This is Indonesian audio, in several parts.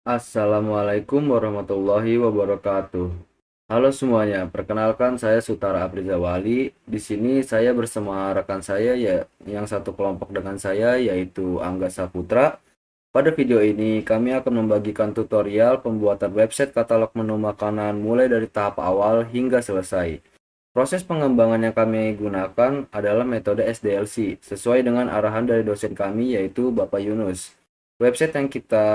Assalamualaikum warahmatullahi wabarakatuh. Halo semuanya, perkenalkan saya Sutara Aprizawali. Di sini saya bersama rekan saya ya yang satu kelompok dengan saya yaitu Angga Saputra. Pada video ini kami akan membagikan tutorial pembuatan website katalog menu makanan mulai dari tahap awal hingga selesai. Proses pengembangan yang kami gunakan adalah metode SDLC sesuai dengan arahan dari dosen kami yaitu Bapak Yunus. Website yang kita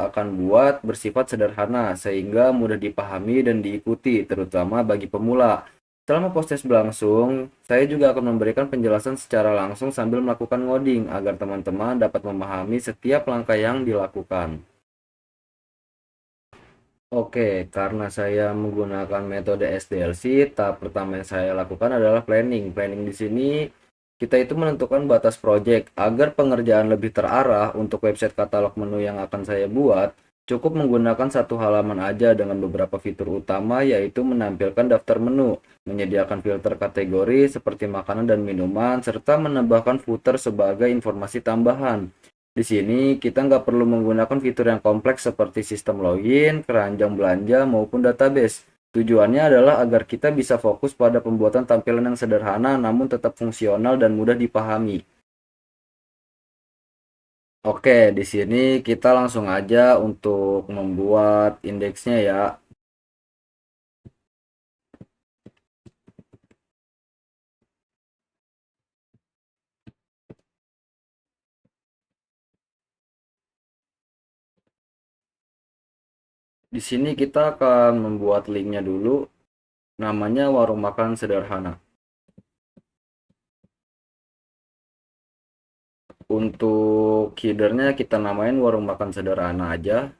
akan buat bersifat sederhana sehingga mudah dipahami dan diikuti, terutama bagi pemula. Selama proses berlangsung, saya juga akan memberikan penjelasan secara langsung sambil melakukan ngoding agar teman-teman dapat memahami setiap langkah yang dilakukan. Oke, karena saya menggunakan metode SDLC, tahap pertama yang saya lakukan adalah planning. Planning di sini kita itu menentukan batas project agar pengerjaan lebih terarah untuk website katalog menu yang akan saya buat. Cukup menggunakan satu halaman aja dengan beberapa fitur utama yaitu menampilkan daftar menu, menyediakan filter kategori seperti makanan dan minuman, serta menambahkan footer sebagai informasi tambahan. Di sini kita nggak perlu menggunakan fitur yang kompleks seperti sistem login, keranjang belanja, maupun database. Tujuannya adalah agar kita bisa fokus pada pembuatan tampilan yang sederhana namun tetap fungsional dan mudah dipahami. Oke, di sini kita langsung aja untuk membuat indeksnya ya. Di sini kita akan membuat linknya dulu, namanya warung makan sederhana. Untuk headernya kita namain warung makan sederhana aja.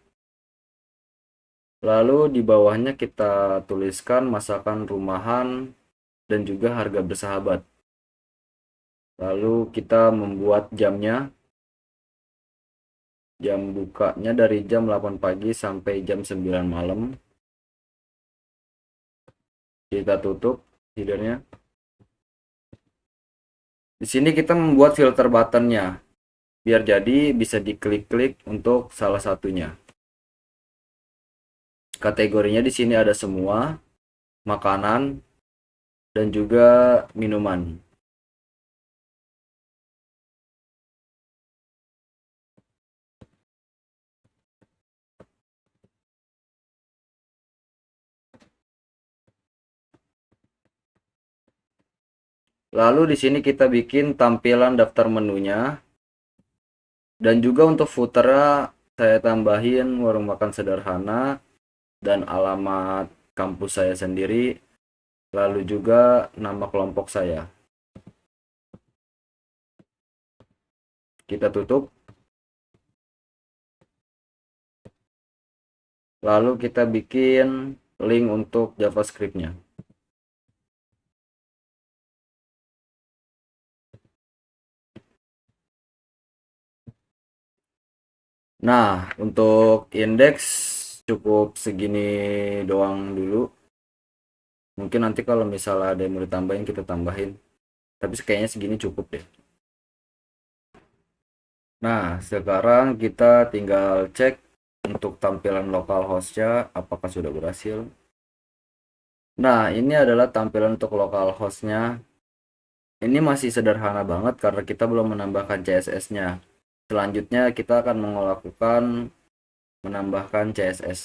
Lalu di bawahnya kita tuliskan masakan rumahan dan juga harga bersahabat. Lalu kita membuat jamnya. Jam bukanya dari jam 8 pagi sampai jam 9 malam. Kita tutup headernya. Di sini kita membuat filter buttonnya. Biar jadi bisa diklik-klik untuk salah satunya. Kategorinya di sini ada semua, makanan dan juga minuman. Lalu di sini kita bikin tampilan daftar menunya dan juga untuk footernya saya tambahin warung makan sederhana dan alamat kampus saya sendiri, lalu juga nama kelompok saya. Kita tutup. Lalu kita bikin link untuk JavaScript-nya. Nah, untuk indeks cukup segini doang dulu. Mungkin nanti kalau misalnya ada yang mau ditambahin kita tambahin. Tapi kayaknya segini cukup deh. Nah, sekarang kita tinggal cek untuk tampilan localhost-nya apakah sudah berhasil. Nah, ini adalah tampilan untuk localhost-nya. Ini masih sederhana banget karena kita belum menambahkan CSS-nya. Selanjutnya kita akan melakukan menambahkan CSS.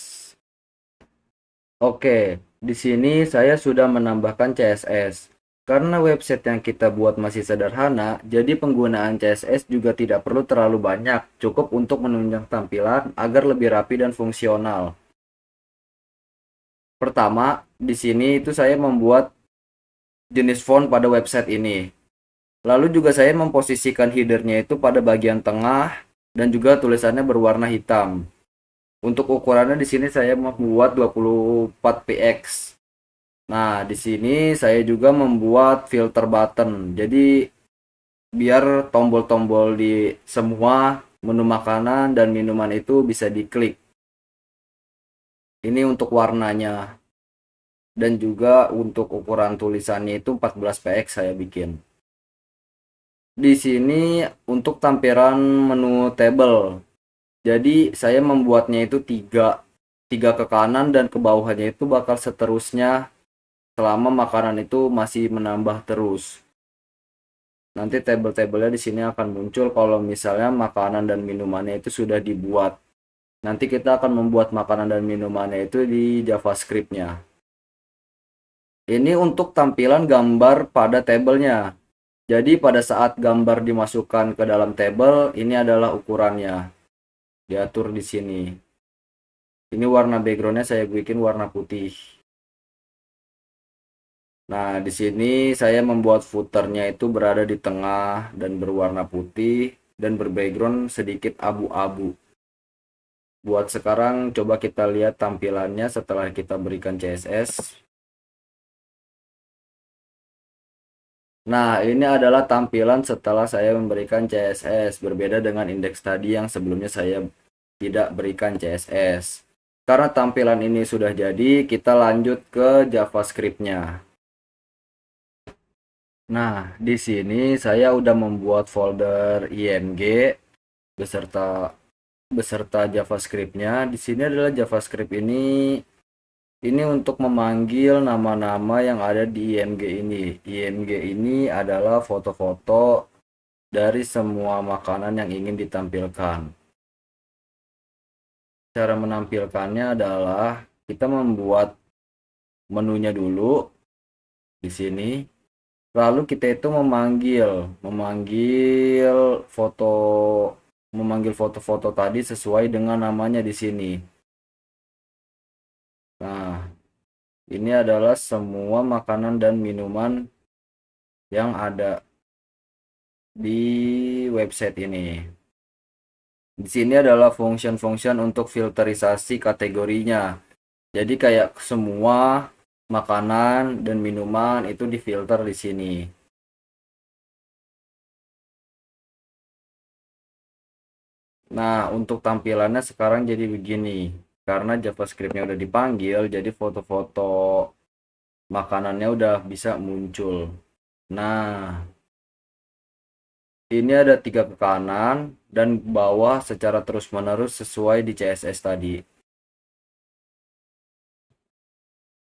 Oke, di sini saya sudah menambahkan CSS. Karena website yang kita buat masih sederhana, jadi penggunaan CSS juga tidak perlu terlalu banyak, cukup untuk menunjang tampilan agar lebih rapi dan fungsional. Pertama, di sini itu saya membuat jenis font pada website ini. Lalu juga saya memposisikan headernya itu pada bagian tengah dan juga tulisannya berwarna hitam. Untuk ukurannya di sini saya membuat 24 px. Nah, di sini saya juga membuat filter button. Jadi biar tombol-tombol di semua menu makanan dan minuman itu bisa diklik. Ini untuk warnanya. Dan juga untuk ukuran tulisannya itu 14 px saya bikin. Di sini untuk tampilan menu table. Jadi saya membuatnya itu tiga ke kanan dan ke bawahnya itu bakal seterusnya selama makanan itu masih menambah terus. Nanti tabel-tabelnya di sini akan muncul kalau misalnya makanan dan minumannya itu sudah dibuat. Nanti kita akan membuat makanan dan minumannya itu di JavaScript-nya. Ini untuk tampilan gambar pada tabelnya. Jadi pada saat gambar dimasukkan ke dalam tabel, ini adalah ukurannya. Diatur di sini. Ini warna backgroundnya saya bikin warna putih. Nah, di sini saya membuat footernya itu berada di tengah dan berwarna putih dan berbackground sedikit abu-abu. Buat sekarang coba kita lihat tampilannya setelah kita berikan CSS. Nah, ini adalah tampilan setelah saya memberikan CSS, berbeda dengan indeks tadi yang sebelumnya saya tidak berikan CSS. Karena tampilan ini sudah jadi, kita lanjut ke JavaScript-nya. Nah, di sini saya udah membuat folder img beserta JavaScript-nya. Di sini adalah JavaScript ini untuk memanggil nama-nama yang ada di img ini. Img ini adalah foto-foto dari semua makanan yang ingin ditampilkan. Cara menampilkannya adalah kita membuat menunya dulu di sini. Lalu kita itu memanggil foto-foto tadi sesuai dengan namanya di sini. Nah, ini adalah semua makanan dan minuman yang ada di website ini. Di sini adalah function-function untuk filterisasi kategorinya. Jadi kayak semua makanan dan minuman itu difilter di sini. Nah, untuk tampilannya sekarang jadi begini. Karena JavaScript-nya udah dipanggil, jadi foto-foto makanannya udah bisa muncul. Nah, ini ada 3 ke kanan dan bawah secara terus-menerus sesuai di CSS tadi.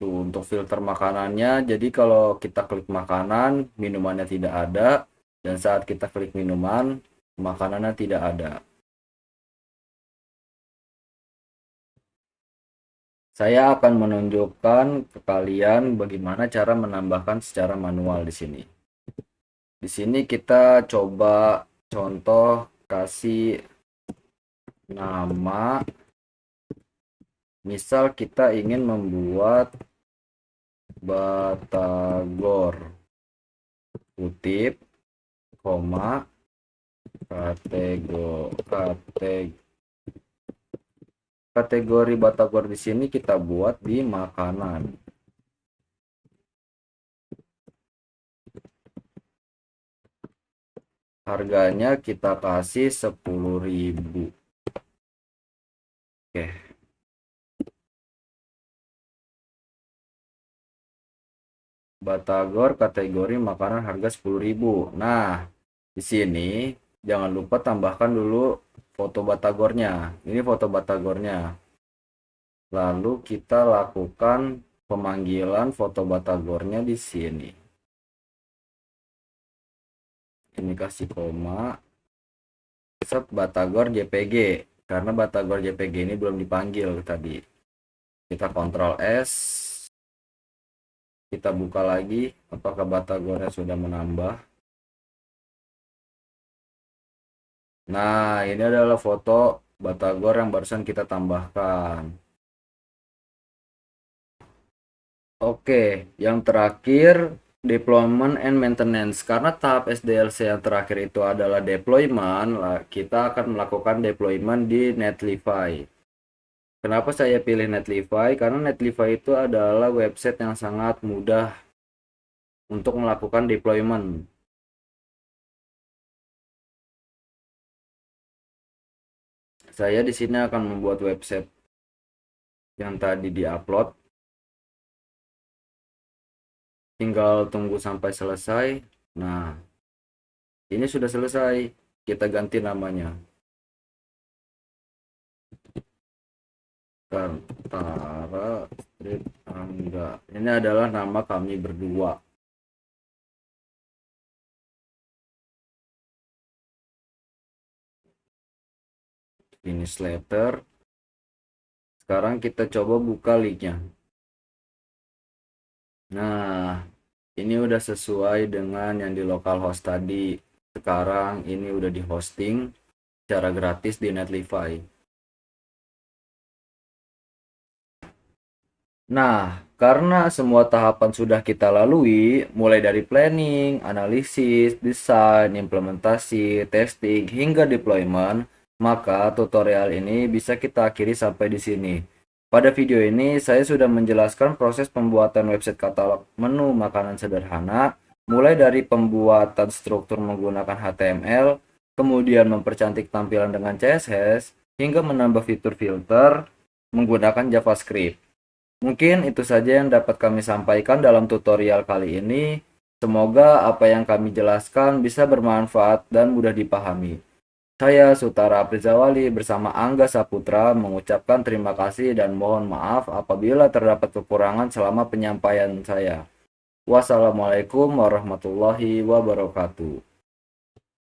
Tuh, untuk filter makanannya, jadi kalau kita klik makanan, minumannya tidak ada, dan saat kita klik minuman, makanannya tidak ada. Saya akan menunjukkan ke kalian bagaimana cara menambahkan secara manual di sini. Di sini kita coba contoh kasih nama. Misal kita ingin membuat Batagor kutip koma kategori Batagor di sini kita buat di makanan. Harganya kita kasih 10.000. Oke. Batagor kategori makanan harga 10.000. Nah, di sini jangan lupa tambahkan dulu foto Batagornya. Ini foto Batagornya. Lalu kita lakukan pemanggilan foto Batagornya di sini. Ini kasih koma. Set Batagor JPG. Karena Batagor JPG ini belum dipanggil tadi. Kita Ctrl S. Kita buka lagi apakah Batagornya sudah menambah. Nah, ini adalah foto Batagor yang barusan kita tambahkan. Oke, yang terakhir deployment and maintenance. Karena tahap SDLC yang terakhir itu adalah deployment, kita akan melakukan deployment di Netlify. Kenapa saya pilih Netlify? Karena Netlify itu adalah website yang sangat mudah untuk melakukan deployment. Saya di sini akan membuat website yang tadi diupload. Tinggal tunggu sampai selesai. Nah, ini sudah selesai. Kita ganti namanya. Kartara Street Angga. Ini adalah nama kami berdua. Finish letter. Sekarang kita coba buka linknya. Nah, ini udah sesuai dengan yang di localhost tadi. Sekarang ini udah di hosting secara gratis di Netlify. Nah, karena semua tahapan sudah kita lalui, mulai dari planning, analisis, desain, implementasi, testing, hingga deployment, maka tutorial ini bisa kita akhiri sampai di sini. Pada video ini, saya sudah menjelaskan proses pembuatan website katalog menu makanan sederhana, mulai dari pembuatan struktur menggunakan HTML, kemudian mempercantik tampilan dengan CSS, hingga menambah fitur filter menggunakan JavaScript. Mungkin itu saja yang dapat kami sampaikan dalam tutorial kali ini. Semoga apa yang kami jelaskan bisa bermanfaat dan mudah dipahami. Saya Sutara Aprizawali bersama Angga Saputra mengucapkan terima kasih dan mohon maaf apabila terdapat kekurangan selama penyampaian saya. Wassalamualaikum warahmatullahi wabarakatuh.